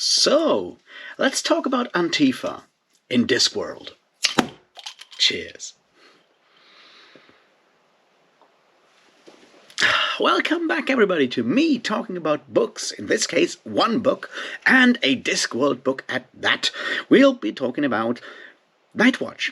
So, let's talk about Antifa in Discworld. Cheers. Welcome back, everybody, to me talking about books. In this case, one book, and a Discworld book at that. We'll be talking about Nightwatch.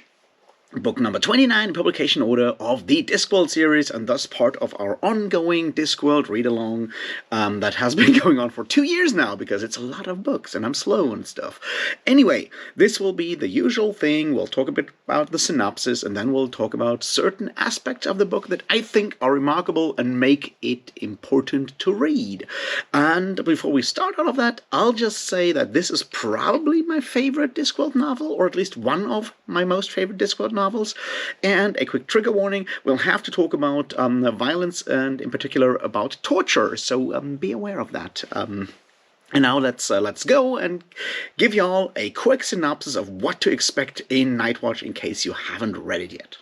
Book number 29, publication order of the Discworld series, and thus part of our ongoing Discworld read-along that has been going on for 2 years now, because it's a lot of books, and I'm slow and stuff. Anyway, this will be the usual thing. We'll talk a bit about the synopsis, and then we'll talk about certain aspects of the book that I think are remarkable and make it important to read. And before we start all of that, I'll just say that this is probably my favorite Discworld novel, or at least one of my most favorite Discworld novels. And a quick trigger warning, we'll have to talk about violence and in particular about torture, so be aware of that. And now let's go and give y'all a quick synopsis of what to expect in Nightwatch in case you haven't read it yet.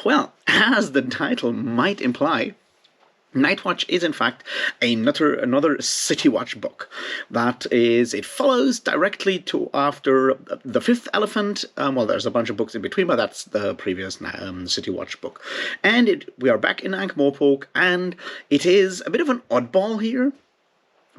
Well, as the title might imply, Nightwatch is in fact another City Watch book. That is, it follows directly to after The Fifth Elephant. Well, there's a bunch of books in between, but that's the previous City Watch book. And we are back in Ankh-Morpork, and it is a bit of an oddball here,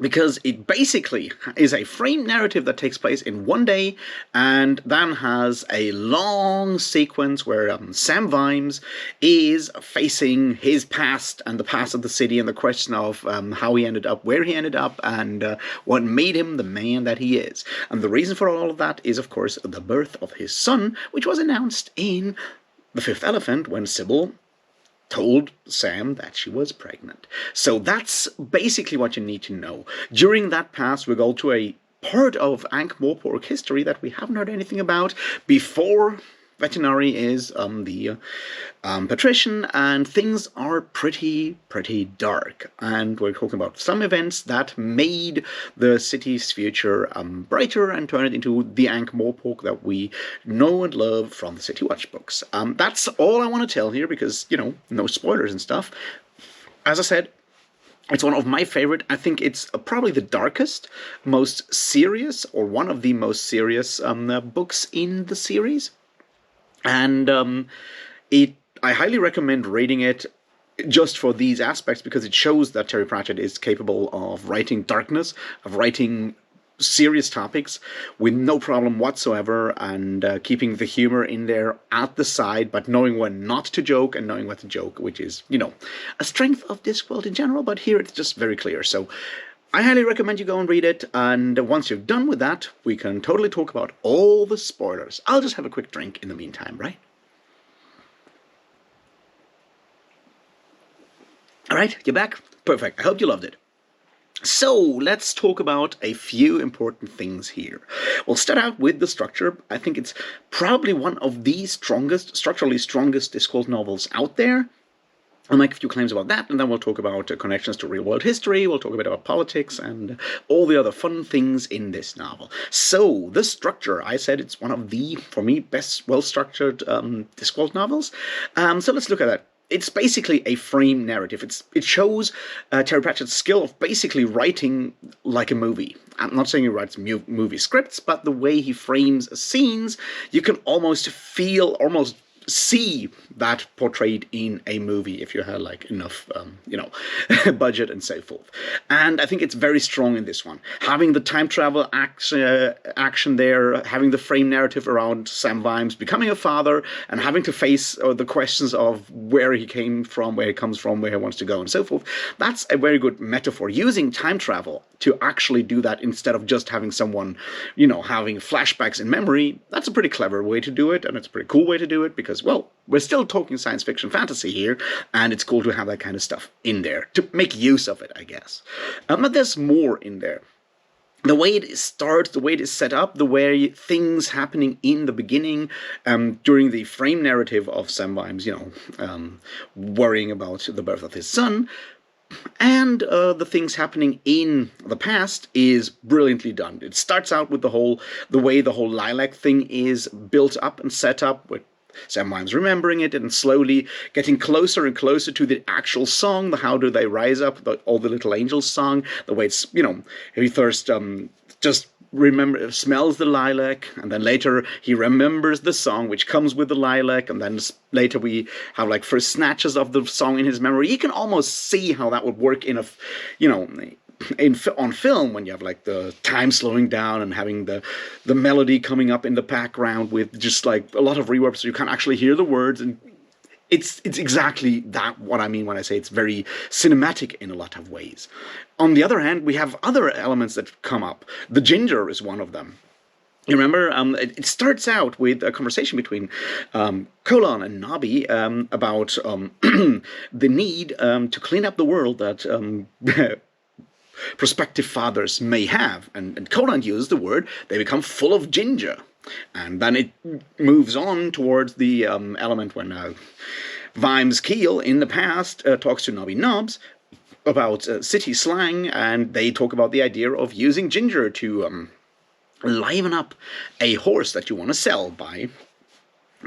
because it basically is a framed narrative that takes place in one day, and then has a long sequence where Sam Vimes is facing his past and the past of the city, and the question of how he ended up where he ended up, and what made him the man that he is. And the reason for all of that is, of course, the birth of his son, which was announced in The Fifth Elephant when Sybil told Sam that she was pregnant. So that's basically what you need to know. During that pass, we go to a part of Ankh-Morpork history that we haven't heard anything about before Veterinary is the patrician, and things are pretty dark. And we're talking about some events that made the city's future brighter and turn it into the Ankh-Morpork that we know and love from the City Watch books. That's all I want to tell here, because, you know, no spoilers and stuff. As I said, it's one of my favorite. I think it's probably the darkest, most serious, or one of the most serious books in the series. And I highly recommend reading it just for these aspects, because it shows that Terry Pratchett is capable of writing darkness, of writing serious topics with no problem whatsoever, and keeping the humor in there at the side, but knowing when not to joke and knowing what to joke, which is, you know, a strength of Discworld in general, but here it's just very clear. So I highly recommend you go and read it, and once you're done with that, we can totally talk about all the spoilers. I'll just have a quick drink in the meantime, right? Alright, you're back? Perfect. I hope you loved it. So, let's talk about a few important things here. We'll start out with the structure. I think it's probably one of the structurally strongest Discworld novels out there. I'll make a few claims about that, and then we'll talk about connections to real-world history, we'll talk a bit about politics, and all the other fun things in this novel. So, the structure, I said it's one of the, for me, best well-structured Discworld novels. So let's look at that. It's basically a frame narrative. It shows Terry Pratchett's skill of basically writing like a movie. I'm not saying he writes movie scripts, but the way he frames scenes, you can almost feel, almost see that portrayed in a movie if you had like enough you know, budget and so forth. And I think it's very strong in this one, having the time travel action there, having the frame narrative around Sam Vimes becoming a father and having to face the questions of where he came from, where he comes from, where he wants to go, and so forth. That's a very good metaphor, using time travel to actually do that instead of just having someone, you know, having flashbacks in memory. That's a pretty clever way to do it, and it's a pretty cool way to do it, because, well, we're still talking science fiction fantasy here, and it's cool to have that kind of stuff in there, to make use of it, I guess. But there's more in there. The way it starts, the way it is set up, the way things happening in the beginning, during the frame narrative of Sam Vimes, you know, worrying about the birth of his son, and the things happening in the past is brilliantly done. It starts out with the way the whole lilac thing is built up and set up, with sometimes remembering it and slowly getting closer and closer to the actual song, the How Do They Rise Up, all the little angels song, the way it's, he first just smells the lilac, and then later he remembers the song which comes with the lilac, and then later we have like first snatches of the song in his memory. You can almost see how that would work in a, on film, when you have like the time slowing down and having the melody coming up in the background with just like a lot of reverb, so you can't actually hear the words. And it's exactly that what I mean when I say it's very cinematic in a lot of ways. On the other hand, we have other elements that come up. The ginger is one of them. You remember, it starts out with a conversation between Colon and Nobby about the need to clean up the world that prospective fathers may have. And Colon uses the word, they become full of ginger. And then it moves on towards the element when Vimes Keel in the past talks to Nobby Nobbs about city slang, and they talk about the idea of using ginger to liven up a horse that you want to sell by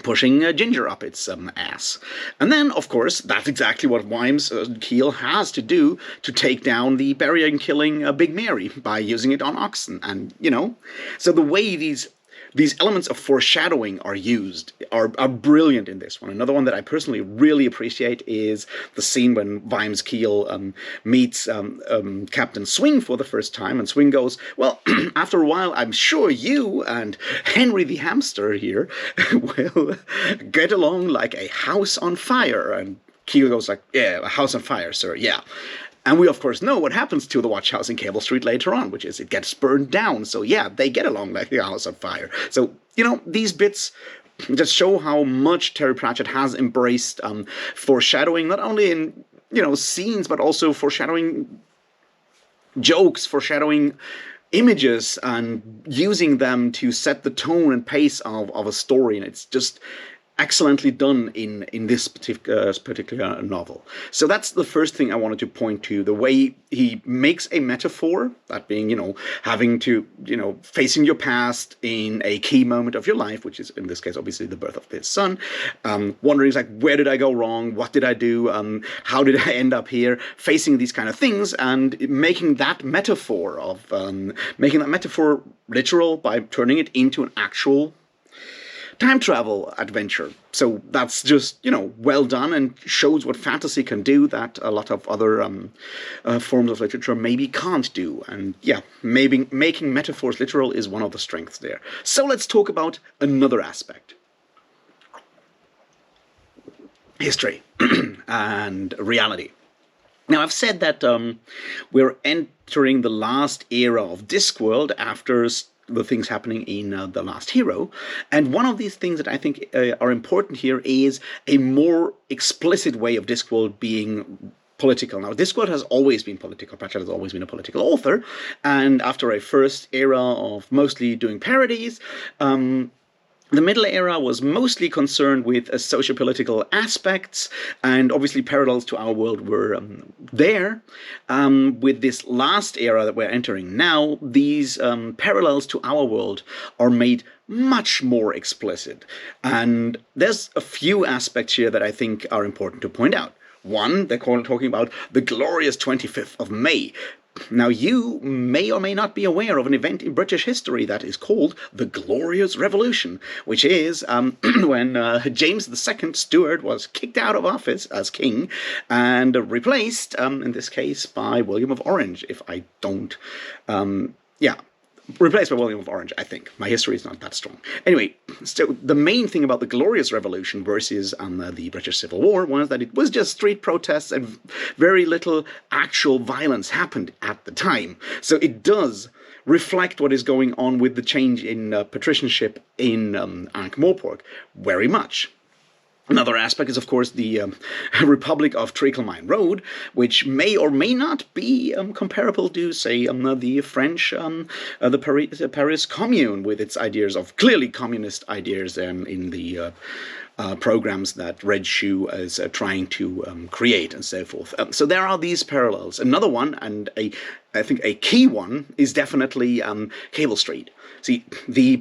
pushing ginger up its ass. And then, of course, that's exactly what Vimes Keel has to do to take down the burying and killing Big Mary by using it on oxen. And, so the way these elements of foreshadowing are used are brilliant in this one. Another one that I personally really appreciate is the scene when Vimes Keel meets Captain Swing for the first time, and Swing goes, well, after a while, I'm sure you and Henry the hamster here will get along like a house on fire. And Keel goes like, yeah, a house on fire, sir, yeah. And we, of course, know what happens to the watch house in Cable Street later on, which is it gets burned down. So, yeah, they get along like the house on fire. So, these bits just show how much Terry Pratchett has embraced foreshadowing, not only in, scenes, but also foreshadowing jokes, foreshadowing images, and using them to set the tone and pace of a story. And it's just excellently done in this particular novel. So that's the first thing I wanted to point to, the way he makes a metaphor, that being, having to, facing your past in a key moment of your life, which is, in this case, obviously the birth of his son, wondering, like, where did I go wrong? What did I do? How did I end up here? Facing these kind of things and making that metaphor literal by turning it into an actual time travel adventure. So that's just, well done, and shows what fantasy can do that a lot of other forms of literature maybe can't do. And yeah, maybe making metaphors literal is one of the strengths there. So let's talk about another aspect. History and reality. Now, I've said that we're entering the last era of Discworld after the things happening in The Last Hero. And one of these things that I think are important here is a more explicit way of Discworld being political. Now, Discworld has always been political. Pratchett has always been a political author. And after a first era of mostly doing parodies, the Middle Era was mostly concerned with socio-political aspects, and obviously parallels to our world were there. With this last era that we're entering now, these parallels to our world are made much more explicit. And there's a few aspects here that I think are important to point out. One, they're talking about the glorious 25th of May. Now, you may or may not be aware of an event in British history that is called the Glorious Revolution, which is when James II Stuart was kicked out of office as king and replaced, in this case, by William of Orange, if I don't... replaced by William of Orange, I think. My history is not that strong. Anyway, so the main thing about the Glorious Revolution versus the British Civil War was that it was just street protests and very little actual violence happened at the time. So it does reflect what is going on with the change in patricianship in Ankh-Morpork very much. Another aspect is, of course, the Republic of Treacle-Mine Road, which may or may not be comparable to, say, the French, the Paris Commune, with its ideas of clearly communist ideas in the programs that Red Shoe is trying to create and so forth. So there are these parallels. Another one, and a I think a key one is definitely Cable Street. See, the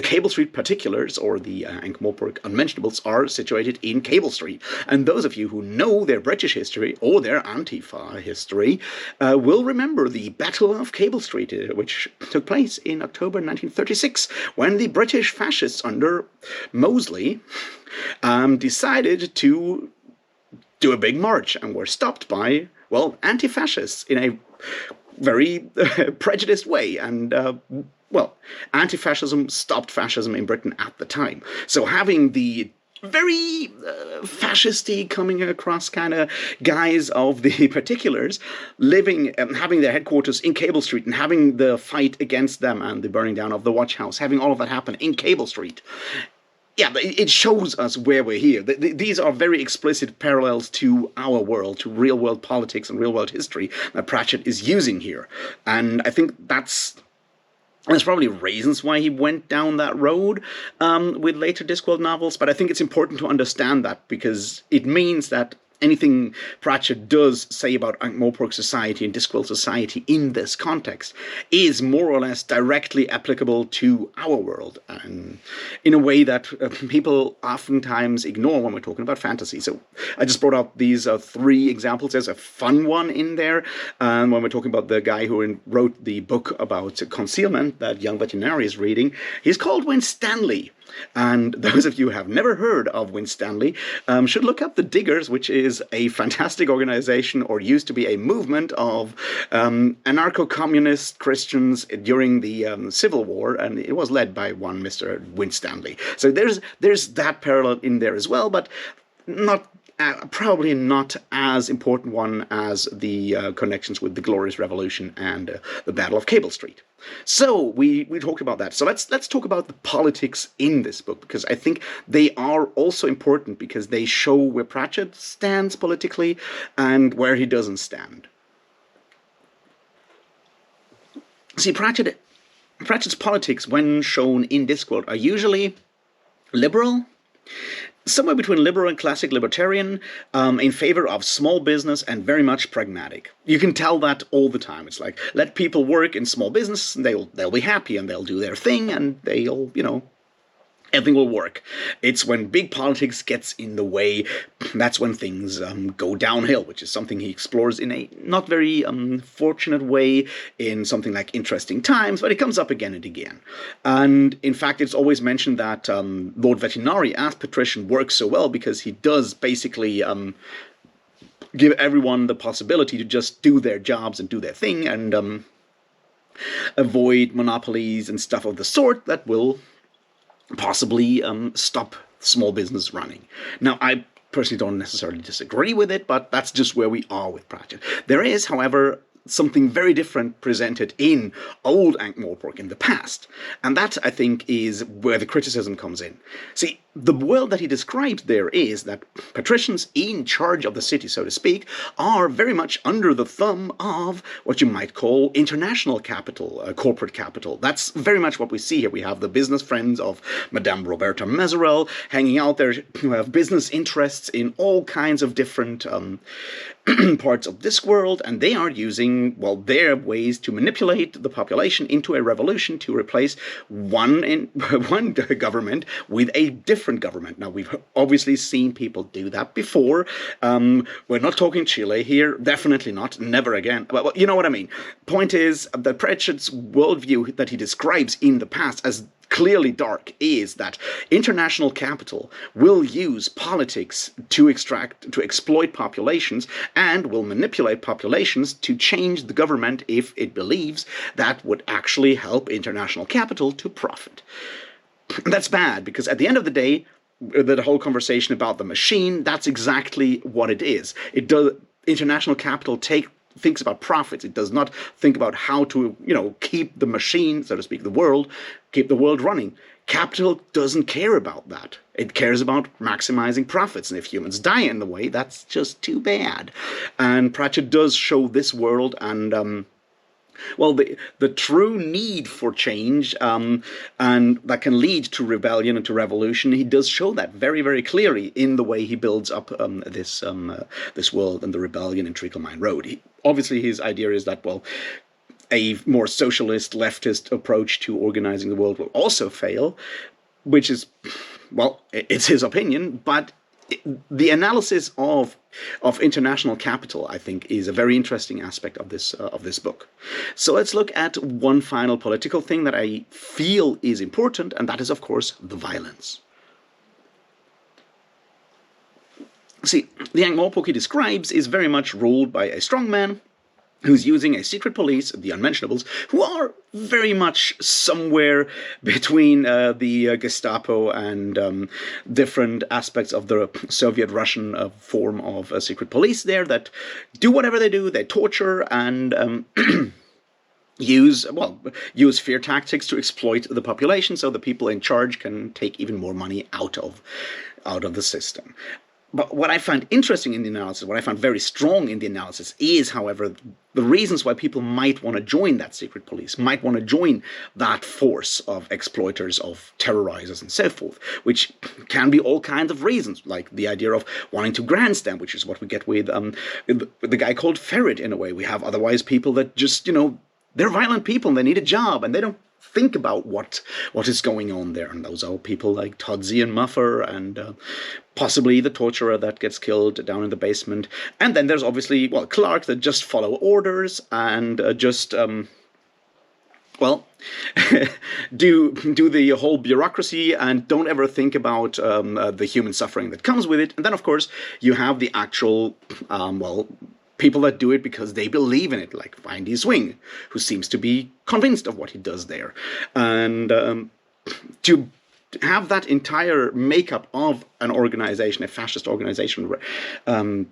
Cable Street particulars, or the Ankh-Morpork unmentionables, are situated in Cable Street. And those of you who know their British history or their Antifa history will remember the Battle of Cable Street, which took place in October 1936, when the British fascists under Mosley decided to do a big march and were stopped by, well, anti-fascists in a very prejudiced way. And well, anti-fascism stopped fascism in Britain at the time. So having the very fascisty coming across kind of guys of the particulars living, having their headquarters in Cable Street, and having the fight against them and the burning down of the watch house, having all of that happen in Cable Street. Yeah, it shows us where we're here. These are very explicit parallels to our world, to real-world politics and real-world history that Pratchett is using here. And I think there's probably reasons why he went down that road with later Discworld novels, but I think it's important to understand that, because it means that anything Pratchett does say about Ankh-Morpork society and Discworld society in this context is more or less directly applicable to our world, and in a way that people oftentimes ignore when we're talking about fantasy. So I just brought out these three examples. There's a fun one in there when we're talking about the guy who wrote the book about concealment that young veterinary is reading. He's called Winstanley. And those of you who have never heard of Winstanley should look up the Diggers, which is a fantastic organization, or used to be a movement of anarcho-communist Christians during the Civil War, and it was led by one Mr. Winstanley. So there's that parallel in there as well, but probably not as important one as the connections with the Glorious Revolution and the Battle of Cable Street. So we talked about that. So let's talk about the politics in this book, because I think they are also important, because they show where Pratchett stands politically and where he doesn't stand. See, Pratchett's politics, when shown in Discworld, are usually liberal, somewhere between liberal and classic libertarian, in favor of small business, and very much pragmatic. You can tell that all the time. It's like, let people work in small business, and they'll be happy, and they'll do their thing, and they'll, everything will work. It's when big politics gets in the way, that's when things go downhill, which is something he explores in a not very fortunate way in something like Interesting Times, but it comes up again and again. And in fact, it's always mentioned that Lord Vetinari as patrician works so well because he does basically give everyone the possibility to just do their jobs and do their thing, and avoid monopolies and stuff of the sort that will possibly stop small business running. Now, I personally don't necessarily disagree with it, but that's just where we are with Pratchett. There is, however, something very different presented in old Ankh-Morpork in the past, and that, I think, is where the criticism comes in. See, the world that he describes there is that patricians in charge of the city, so to speak, are very much under the thumb of what you might call international capital, corporate capital. That's very much what we see here. We have the business friends of Madame Roberta Meserel hanging out there, who have business interests in all kinds of different parts of Discworld, and they are using, well, their ways to manipulate the population into a revolution to replace one government with a different government. Now, we've obviously seen people do that before. We're not talking Chile here, definitely not, never again. But you know what I mean. Point is that Pratchett's worldview that he describes in the past as clearly dark is that international capital will use politics to exploit populations, and will manipulate populations to change the government if it believes that would actually help international capital to profit. That's bad, because at the end of the day, the whole conversation about the machine, that's exactly what it is. It does. International capital thinks about profits. It does not think about how to, keep the machine, so to speak, keep the world running. Capital doesn't care about that. It cares about maximizing profits, and if humans die in the way, that's just too bad. And Pratchett does show this world, and the true need for change, and that can lead to rebellion and to revolution. He does show that very, very clearly in the way he builds up this world and the rebellion in Treacle Mine Road. Obviously, his idea is that, a more socialist, leftist approach to organizing the world will also fail, which is, well, it's his opinion, but the analysis of international capital, I think, is a very interesting aspect of this book. So let's look at one final political thing that I feel is important, and that is, of course, the violence. See, the Ankh-Morpork he describes is very much ruled by a strongman who's using a secret police, the Unmentionables, who are very much somewhere between the Gestapo and different aspects of the Soviet-Russian form of secret police there that do whatever they do. They torture and use fear tactics to exploit the population so the people in charge can take even more money out of the system. But what I find interesting in the analysis, what I found very strong in the analysis is, however, the reasons why people might want to join that secret police, might want to join that force of exploiters, of terrorizers, and so forth, which can be all kinds of reasons, like the idea of wanting to grandstand, which is what we get with the guy called Ferret, in a way. We have otherwise people that just, they're violent people and they need a job and they don't think about what is going on there. And those are people like Todsey and Muffer and possibly the torturer that gets killed down in the basement. And then there's obviously, Clark that just follow orders and do the whole bureaucracy and don't ever think about the human suffering that comes with it. And then, of course, you have the actual, people that do it because they believe in it, like Findy Swing, who seems to be convinced of what he does there. And to have that entire makeup of an organization, a fascist organization,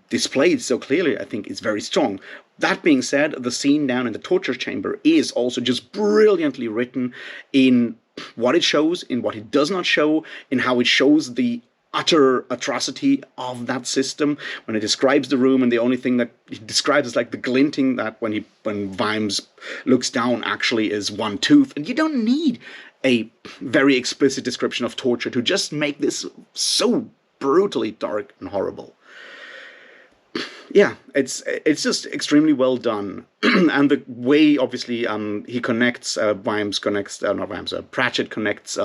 displayed so clearly, I think is very strong. That being said, the scene down in the torture chamber is also just brilliantly written in what it shows, in what it does not show, in how it shows the utter atrocity of that system. When it describes the room, and the only thing that he describes is like the glinting that when Vimes looks down actually is one tooth. And you don't need a very explicit description of torture to just make this so brutally dark and horrible. Yeah, it's just extremely well done. And the way, obviously, he connects, Pratchett connects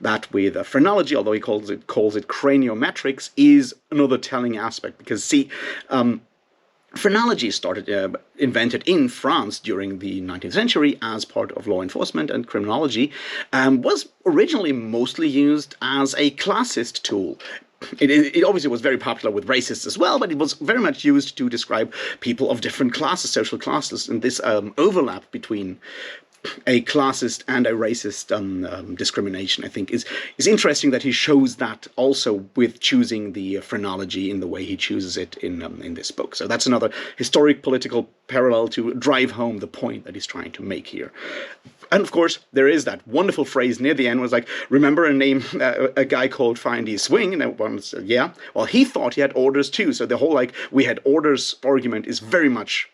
that with phrenology, although he calls it craniometrics, is another telling aspect. Because, see, phrenology started, invented in France during the 19th century as part of law enforcement, and criminology was originally mostly used as a classist tool. It obviously was very popular with racists as well, but it was very much used to describe people of different classes, social classes, and this overlap between a classist and a racist discrimination, I think, is interesting that he shows that also with choosing the phrenology in the way he chooses it in this book. So that's another historic political parallel to drive home the point that he's trying to make here. And of course, there is that wonderful phrase near the end was like, remember a guy called Findy Swing? And everyone said, yeah. Well, he thought he had orders too. So the whole we had orders argument is very much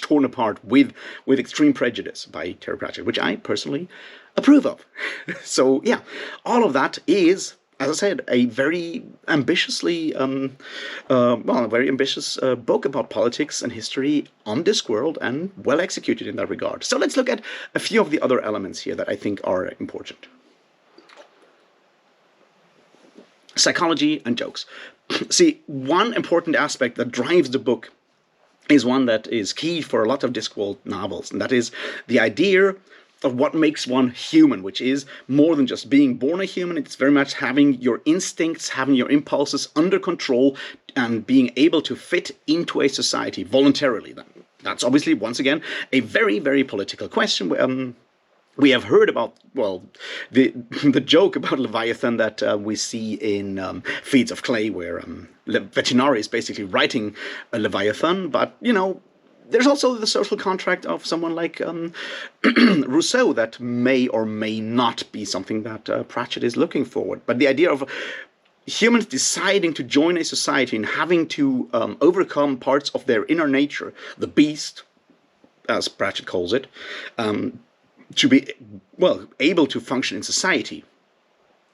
torn apart with extreme prejudice by Terry Pratchett, which I personally approve of. So yeah, all of that is, as I said, a very ambitiously, a very ambitious book about politics and history on Discworld, and well executed in that regard. So let's look at a few of the other elements here that I think are important. Psychology and jokes. See, one important aspect that drives the book is one that is key for a lot of Discworld novels, and that is the idea of what makes one human, which is more than just being born a human. It's very much having your instincts, having your impulses under control, and being able to fit into a society voluntarily. That's obviously, once again, a very, very political question. We have heard about, the joke about Leviathan that we see in Feeds of Clay, where Vetinari is basically writing a Leviathan, but, there's also the social contract of someone like Rousseau that may or may not be something that Pratchett is looking forward. But the idea of humans deciding to join a society and having to overcome parts of their inner nature, the beast, as Pratchett calls it, to be, able to function in society,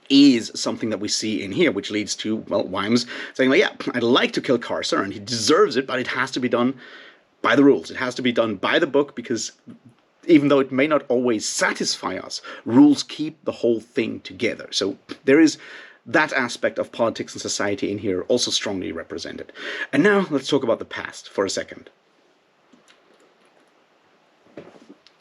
is something that we see in here, which leads to, Wimes saying, I'd like to kill Carcer, and he deserves it, but it has to be done by the rules. It has to be done by the book, because even though it may not always satisfy us, rules keep the whole thing together. So there is that aspect of politics and society in here also strongly represented. And now let's talk about the past for a second.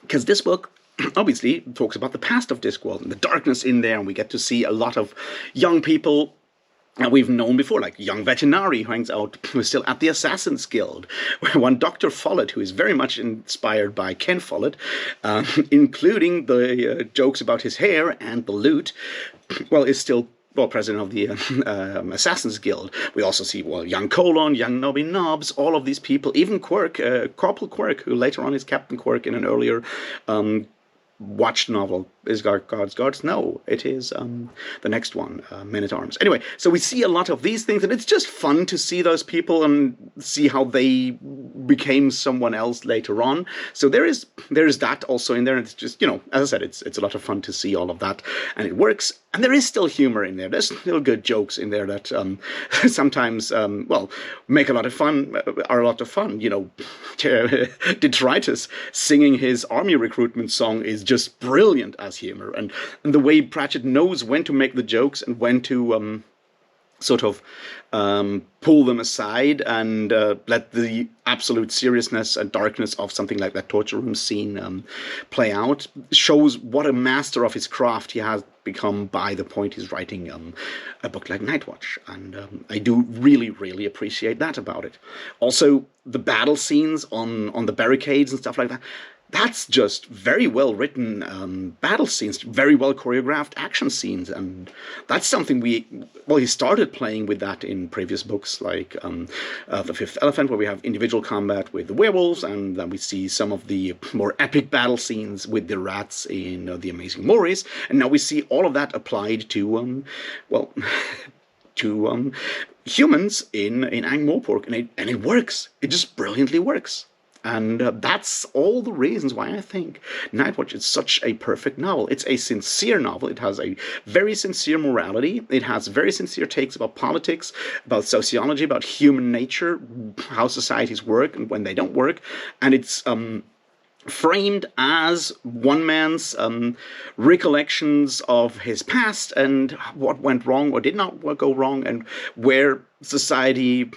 Because this book obviously talks about the past of Discworld and the darkness in there, and we get to see a lot of young people that we've known before, like young veterinary who hangs out, who's still at the Assassin's Guild, one Dr. Follett, who is very much inspired by Ken Follett, including the jokes about his hair and the loot, well, is still president of the Assassin's Guild. We also see, young Colon, young Nobby Nobbs, all of these people, even Quirk, Corporal Quirk, who later on is Captain Quirk in an earlier watched novel. Is Guards? No, it is the next one, Men-at-Arms. Anyway, so we see a lot of these things, and it's just fun to see those people and see how they became someone else later on. So there is that also in there, and it's just, as I said, it's a lot of fun to see all of that, and it works. And there is still humor in there. There's still good jokes in there that sometimes, make a lot of fun. Are a lot of fun. Detritus singing his army recruitment song is just brilliant as humor, and the way Pratchett knows when to make the jokes and when to pull them aside and let the absolute seriousness and darkness of something like that torture room scene play out, shows what a master of his craft he has become by the point he's writing a book like Nightwatch. And I do really, really appreciate that about it. Also, the battle scenes on the barricades and stuff like that, that's just very well written battle scenes, very well choreographed action scenes, and that's something he started playing with that in previous books, like The Fifth Elephant, where we have individual combat with the werewolves, and then we see some of the more epic battle scenes with the rats in The Amazing Maurice, and now we see all of that applied to humans in Ankh-Morpork, and it works. It just brilliantly works. And that's all the reasons why I think Nightwatch is such a perfect novel. It's a sincere novel. It has a very sincere morality. It has very sincere takes about politics, about sociology, about human nature, how societies work and when they don't work. And it's framed as one man's recollections of his past and what went wrong or did not go wrong, and where society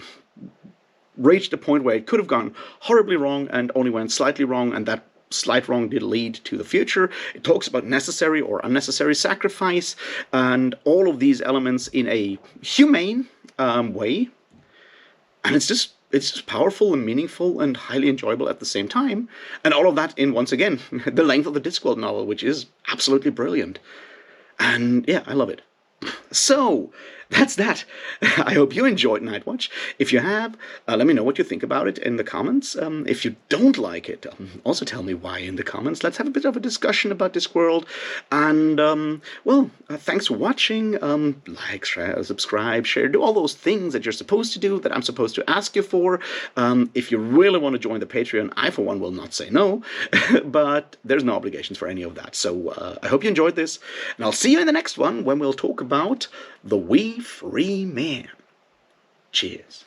reached a point where it could have gone horribly wrong and only went slightly wrong, and that slight wrong did lead to the future. It talks about necessary or unnecessary sacrifice and all of these elements in a humane way, and it's just powerful and meaningful and highly enjoyable at the same time, and all of that in, once again, the length of the Discworld novel, which is absolutely brilliant. And yeah, I love it. So, that's that. I hope you enjoyed Nightwatch. If you have, let me know what you think about it in the comments. If you don't like it, also tell me why in the comments. Let's have a bit of a discussion about Discworld. And, thanks for watching. Like, share, subscribe, share, do all those things that you're supposed to do, that I'm supposed to ask you for. If you really want to join the Patreon, I, for one, will not say no. But there's no obligations for any of that. So, I hope you enjoyed this. And I'll see you in the next one, when we'll talk about The Wee Free Man. Cheers.